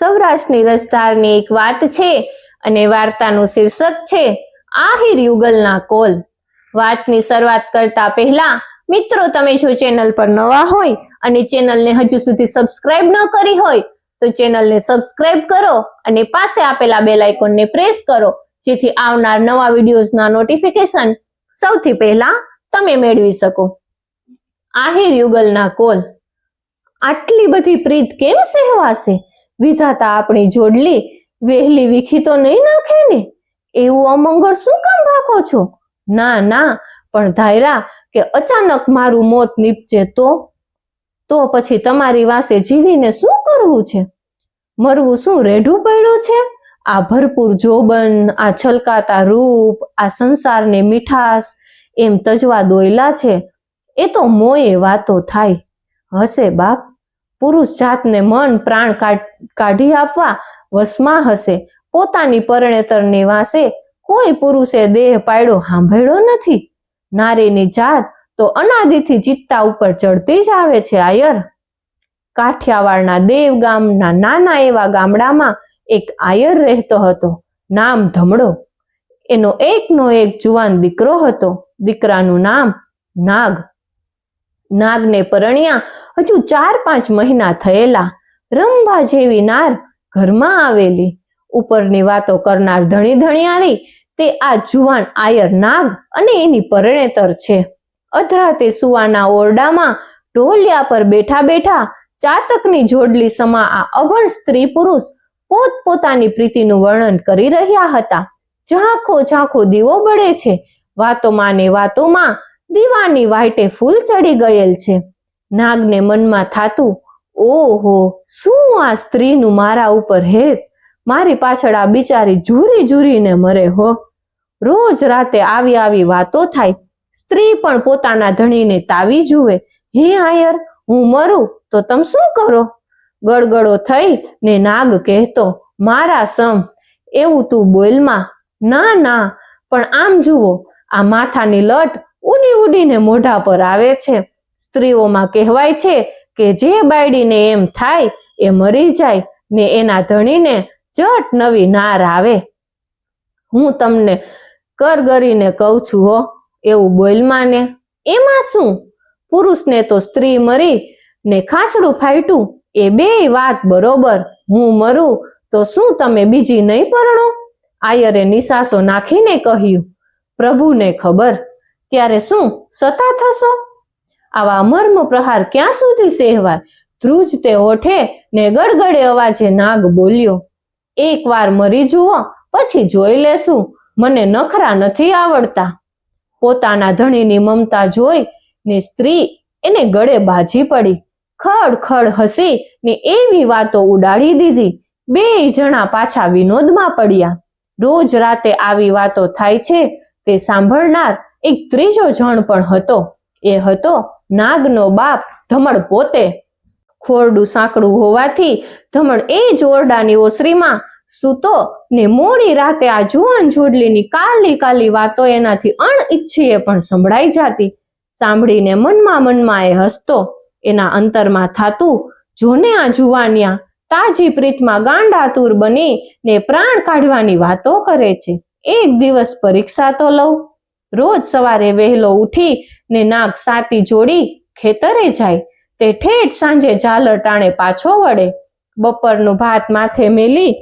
સૌરાષ્ટ્રની રસધારની એક વાત છે અને વાર્તાનું શીર્ષક છે આહિર યુગલના કોલ। વાતની શરૂઆત કરતા પહેલા મિત્રો, તમે જો ચેનલ પર નવા હોય અને ચેનલને હજુ સુધી સબસ્ક્રાઇબ ન કરી હોય તો ચેનલને સબસ્ક્રાઇબ કરો અને પાસે આપેલા બેલ આઇકોનને પ્રેસ કરો, જેથી આવનાર નવા વિડીયોઝના નોટિફિકેશન સૌથી પહેલા તમે મેળવી શકો। આહિર યુગલના કોલ। આટલી બધી પ્રીત કેમ સહેવાશે? વિધાતા આપણી જોડલી વહેલી વીખી તો નહીં નાખે ને? એવું અમંગળ શું કામ ભાખો છો? ના ના, પણ ધાયરા કે અચાનક મારું મોત નીપજે તો પછી તમારી વાસે જીવીને શું કરવું છે? મરવું શું રેઢું પડ્યું છે? આ ભરપૂર જોબન, આ છલકાતા રૂપ, આ સંસારને મીઠાશ એમ તજવા દોયલા છે, એ તો મોયે વાતો થાય। હશે બાપ, પુરુષ જાતને મન પ્રાણ કાઢી આપવા વશમાં હશે। પોતાની પરણેતરની વાસે કોઈ પુરુષે દેહ પાડ્યો સાંભળ્યો નથી। નારીની જાત તો અનાદિથી ચિત્તા ઉપર ચડતી જ આવે છે આયર। કાઠિયાવાડના દેવ ગામના નાના એવા ગામડામાં એક આયર રહેતો હતો, નામ ધમડો। એનો એકનો એક જુવાન દીકરો હતો। દીકરાનું નામ નાગ। નાગને પરણ્યા હજુ 4-5 મહિના થયેલા। રંભા જેવી નાર ઘરમાં આવેલી। ઉપરની વાતો કરનાર ધણી ધણિયારી તે આ જુવાન આયર નાગ અને એની પરણેતર છે। અધરાતે સુવાના ઓરડામાં ઢોલિયા પર બેઠા બેઠા ચાતકની જોડલી સમા આ અભણ સ્ત્રી પુરુષ પોતપોતાની પ્રીતિનું વર્ણન કરી રહ્યા હતા। ઝાંખો ઝાંખો દીવો બળે છે। વાતોમાં ને વાતોમાં દીવાની વાઈટે ફૂલ ચડી ગયેલ છે। નાગને મનમાં થાતું, ઓહો, શું આ સ્ત્રીનું મારા ઉપર હેત! મારી પાછળ આ બિચારી ઝૂરી ઝૂરીને મરે હો। રોજ રાતે આવી વાતો થાય। સ્ત્રી પણ પોતાના ધણીને તાવી જુએ। હે આયર, હું મરું તો તમે શું કરો? ગળગળો થઈ ને નાગ કહેતો, મારા સમ એવું તું બોલમાં। ના ના, પણ આમ જુઓ, આ માથાની લટ ઉડી ઉડીને મોઢા પર આવે છે। સ્ત્રીઓમાં કહેવાય છે કે જે બાયડીને એમ થાય એ મરી જાય ને એના ધણીને જટ નવી નાર આવે। હું તમને કરગરીને કહું છું હો, એવું બોલમાં ને। એમાં શું? પુરુષને તો સ્ત્રી મરી ને ખાસડું ફાટ્યું એ બેય વાત બરોબર। હું મરું તો શું તમે બીજી નહીં પરણો? આયરે નિસાસો નાખીને કહ્યું, પ્રભુને ખબર, ત્યારે શું સતા થશો? આવા મર્મ પ્રહાર ક્યાં સુધી સહેવાય? ધ્રુજતે ઓઠે ને ગડગડે અવાજે નાગ બોલ્યો, એક વાર મરી જુઓ પછી જોઈ લેશું, મને નખરા નથી આવડતા। પોતાના ધણીની મમતા જોઈ ને સ્ત્રી એને ગળે બાજી પડી। ખડ ખડ હસી ને એવી વાતો ઉડાડી દીધી। બેય જણા પાછા વિનોદમાં પડ્યા। રોજ રાતે આવી વાતો થાય છે તે સાંભળનાર એક ત્રીજો જણ પણ હતો। એ હતો નાગનો બાપ ધમડ પોતે। ખોરડું સાંકડું હોવાથી ધમડ એ જ ઓરડાની ઓસરીમાં સૂતો ને મોડી રાતે આ જુવાન જોડલીની કાલી વાતો એનાથી અણઇચ્છીએ પણ સંભળાઈ જાતી। સાંભળીને મનમાં એ હસતો। એના અંતરમાં થાતું, જોને આ જુવાનિયા તાજી પ્રીતમાં ગાંડાતુર બની ને પ્રાણ કાઢવાની વાતો કરે છે। એક દિવસ પરીક્ષા તો લઉં। રોજ સવારે વહેલો ઉઠી ને નાગ સાતી જોડી ખેતરે જાય। તે ઠેઠ સાંજે ઝાલર ટાણે પાછો વળે। બપોરનું ભાત માથે મેલી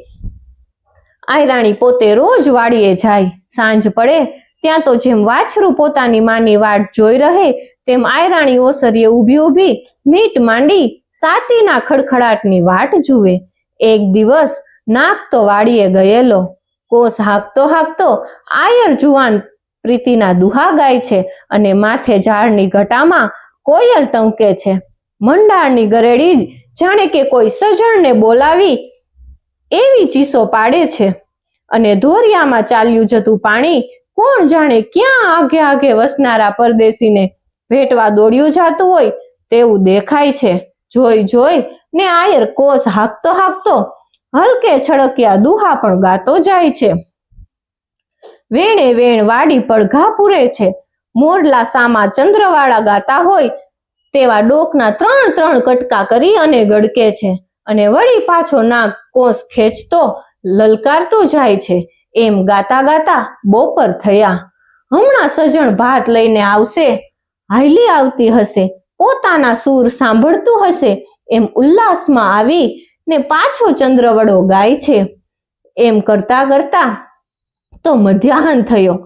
આયરાણી પોતે રોજ વાડીએ જાય। સાંજ પડે ત્યાં તો જેમ વાછરું પોતાની માની વાટ જોઈ રહે તેમ આયરાણી ઓસરીએ ઊભી મીટ માંડી સાતીના ખડખડાટની વાટ જુએ। એક દિવસ નાગ તો વાડીએ ગયેલો। કોસ હાંકતો આયર જુવાન પ્રીતિના દુહા ગાય છે અને માથે ઝાડની ઘટામાં કોયલ ટંકે છે। મંડાળની ગરેડી જ જાણે કે કોઈ સજણને બોલાવી એવી ચીસો પાડે છે અને ધોરિયામાં ચાલ્યું જતું પાણી કોણ જાણે ક્યાં આગે વસનારા પરદેશીને ભેટવા દોડ્યું જાતું હોય તેવું દેખાય છે। જોઈ ને આયર કોસ હાંકતો હલકે છડકિયા દુહા પણ ગાતો જાય છે। વેણે વેણ વાડી પડઘા પૂરે છે। મોરલા સામા ચંદ્રવાળા ગાતા હોય તેવા ડોકના 3 કટકા કરી અને ગડકે છે અને વળી પાછો નાગ કોસ ખેંચતો લલકારતો જાય છે. એમ ગાતા ગાતા બપોર થયા. હમણાં સજણ ભાત લઈને આવશે, હાલી આવતી હશે, પોતાના સૂર સાંભળતું હશે એમ ઉલ્લાસમાં આવી ને પાછો ચંદ્રવડો ગાય છે. એમ કરતા કરતા તો મધ્યાહન થયો.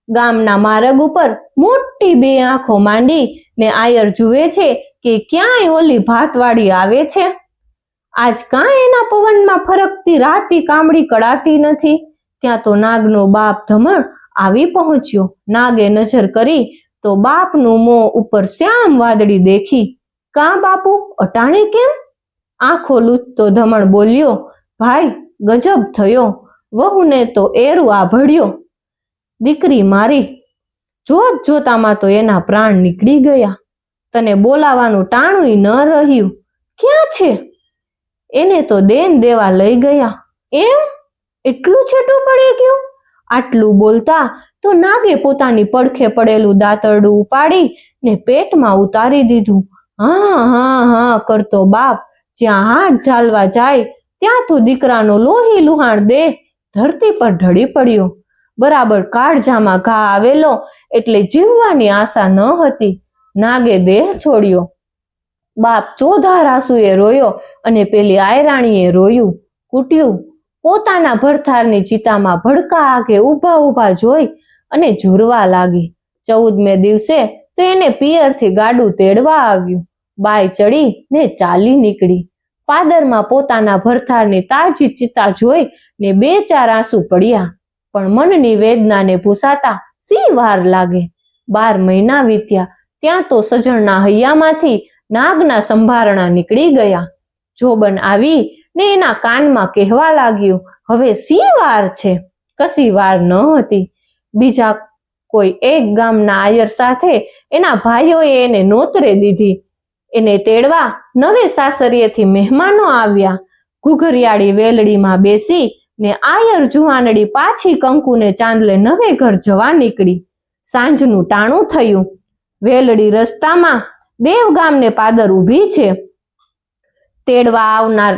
ગામના માર્ગ ઉપર મોટી બે આંખો માંડી ને આયર જુએ છે કે ક્યાંય ઓલી ભાતવાળી આવે છે. આજ કાંઈ એના પવનમાં ફરકતી રાતી કામડી કળાતી નથી. ત્યાં તો નાગનો બાપ ધમણ આવી પહોંચ્યો. નાગે નજર કરી તો બાપનું મોં ઉપર શ્યામ વાદળી દેખી. કાં બાપુ, અટાણે કેમ? આંખો લૂંટતો ધમણ બોલ્યો, ભાઈ ગજબ થયો, વહુને તો એરું આભળ્યો. દીકરી મારી, જોત જોતામાં તો એના પ્રાણ નીકળી ગયા. તને બોલાવાનું ટાણું ન રહ્યું. ક્યાં છે? એને તો દેન દેવા લઈ ગયા. એમ? એટલું છેટું પડી ગયું? આટલું બોલતા તો નાગે પોતાની પડખે પડેલું દાંતરડું ઉપાડી ને પેટમાં ઉતારી દીધું. હા હા હા કરતો બાપ જ્યાં હાથ ઝાલવા જાય ત્યાં તો દીકરાનો લોહી લુહાણ દેહ ધરતી પર ઢળી પડ્યો. બરાબર કાળજામાં ઘા આવેલો એટલે જીવવાની આશા ન હતી. નાગે દેહ છોડ્યો. બાપ ચોધાર આંસુએ રોયો અને પેલી આયરાણીએ રોયું કૂટ્યું. પોતાના ભરથારની ચિતામાં ભડકા આગે ઊભા ઊભા જોઈ અને ઝૂરવા લાગી. 14મે દિવસે તો એને પિયરથી ગાડું તેડવા આવ્યું. બાઈ ચડી ને ચાલી નીકળી. પાદરમાં પોતાના ભરથારની તાજી ચિતા જોઈ ને 2-4 આંસુ પડ્યા. પણ મનની વેદનાને ભૂસાતા સી વાર લાગે. 12 મહિના વીત્યા ત્યાં તો સજણના હૈયામાંથી નાગના સંભારણા નીકળી ગયા. જોબન આવી ને એના કાનમાં કહેવા લાગ્યું, હવે સી વાર છે? કશી વાર ન હતી. બીજા કોઈ એક ગામના આયર સાથે એના ભાઈઓએ એને નોતરે દીધી. એને તેડવા નવે સાસરીએથી મહેમાનો આવ્યા. ઘુઘરિયાળી વેલડીમાં બેસી ને આયર જુવાનડી પાછી કંકુને ચાંદલે નવે ઘર જવા નીકળી. સાંજનું ટાણું થયું. વેલડી રસ્તામાં દેવગામને પાદર ઊભી છે. તેડવા આવનાર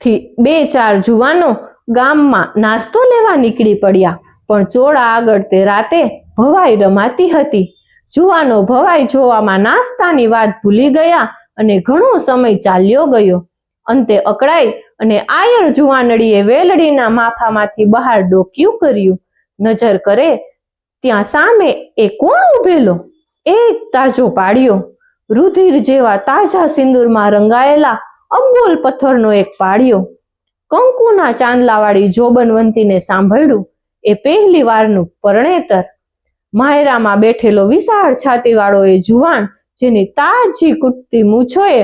થી 2-4 જુવાનો ગામમાં નાસ્તો લેવા નીકળી પડ્યા. પણ ચોળા આગળ તે રાતે ભવાઈ રમાતી હતી. જુવાનો ભવાઈ જોવામાં નાસ્તાની વાત ભૂલી ગયા અને ઘણો સમય ચાલ્યો ગયો. અંતે અકળાઈ અને આયર જુવાનડીએ વેલડીના માફામાંથી બહાર ડોક્યું કર્યું. નજર કરે ત્યાં સામે એ કોણ ઉભેલો? એક તાજો પાડ્યો. રુધિર જેવા તાજા સિંદૂરમાં રંગાયેલા અબોલ પથ્થરનો એક પાડ્યો. કંકુના ચાંદલાવાળી જોબનવંતીને સાંભળ્યું. એ પહેલી વારનું પરણેતર. માયરામાં બેઠેલો વિશાળ છાતીવાળો એ જુવાન જેની તાજી કૂટતી મૂછોએ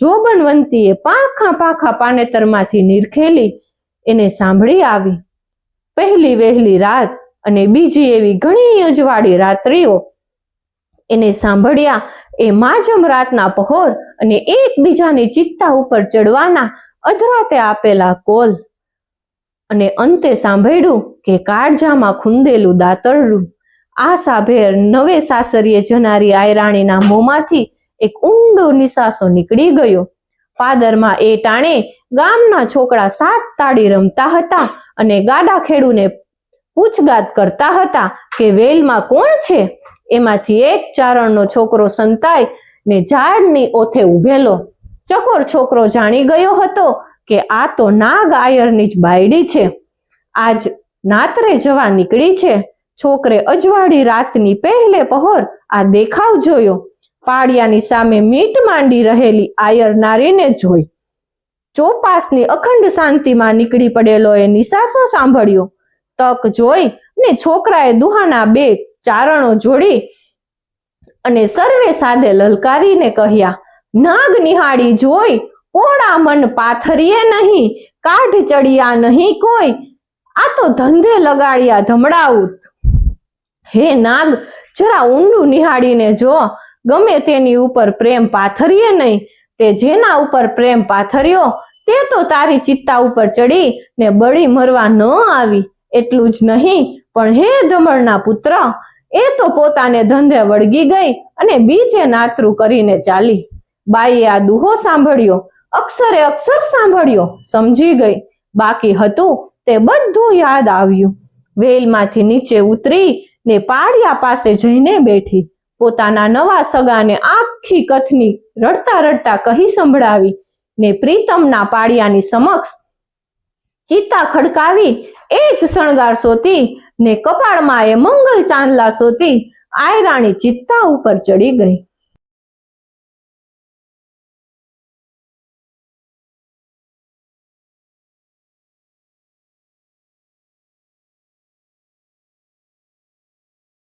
જોબનવંતીએ પાખા પાખા પાનેતરમાંથી નિરખેલી એને સાંભળી આવી. પહેલી વહેલી રાત અને બીજી એવી ઘણી અજવાળી રાત્રિઓ એને સાંભળ્યા. એ માજમ રાતના પહોર અને એકબીજાની ચિત્તા ઉપર ચડવાના અધરાતે આપેલા કોલ. અને અંતે સાંભળ્યું કે કાળજામાં ખૂંદેલું દાતરડું. આશાભેર નવે સાસરીએ જનારી આયરાણીના મોંમાંથી એક ઊંડો નિસાસો નીકળી ગયો. પાદરમાં એ ટાણે ગામના છોકરા 7 તાળી રમતા હતા અને ગાડા ખેડૂને પૂછગાત કરતા હતા કે વેલમાં કોણ છે? એમાંથી એક ચારણનો છોકરો સંતાય ને ઝાડની ઓથે ઉભેલો. ચકોર છોકરો જાણી ગયો હતો કે આ તો નાગ આયરની જ બાયડી છે. આજ નાતરે જવા નીકળી છે. છોકરે અજવાળી રાતની પહેલે પહોર આ દેખાવ જોયો. પાડિયાની સામે મીટ માંડી રહેલી આયર નારીને જોઈ. ચોપાસની અખંડ શાંતિમાં નીકળી પડેલો એ નિસાસો સાંભળ્યો. તક જોઈ ને છોકરાએ દુહાના 2 ચારણો જોડી અને સર્વે સાદે લલકારીને કહ્યા, નાગ નિહાળી જોઈ, પોળા મન પાથરીએ નહીં, કાઢ ચડિયા નહીં કોઈ, આ તો ધંધે લગાડ્યા ધમડાઉત. હે નાગ, જરા ઊંડું નિહાળીને જો, ગમે તેની ઉપર પ્રેમ પાથરીએ નહીં. તે જેના ઉપર પ્રેમ પાથર્યો તે તો તારી ચિત્તા ઉપર ચડી ને બળી મરવા ન આવી. એટલું જ નહીં પણ હે ધમળના પુત્ર, એ તો પોતાને ધંધે વળગી ગઈ અને બીજે નાતરું કરીને ચાલી. બાઈએ આ દુહો સાંભળ્યો અક્ષરે અક્ષર સાંભળ્યો, સમજી ગઈ. બાકી હતું તે બધું યાદ આવ્યું. વેલમાંથી નીચે ઉતરી ને પાળિયા પાસે જઈને બેઠી. પોતાના નવા સગાને આખી કથની રડતા રડતા કહી સંભળાવી ને પ્રીતમના પાળિયાની સમક્ષ ચિતા ખડકાવી એ જ શણગાર સોતી ને કપાળમાં એ મંગલ ચાંદલા સોતી આયરાણી ચિત્તા ઉપર ચડી ગઈ.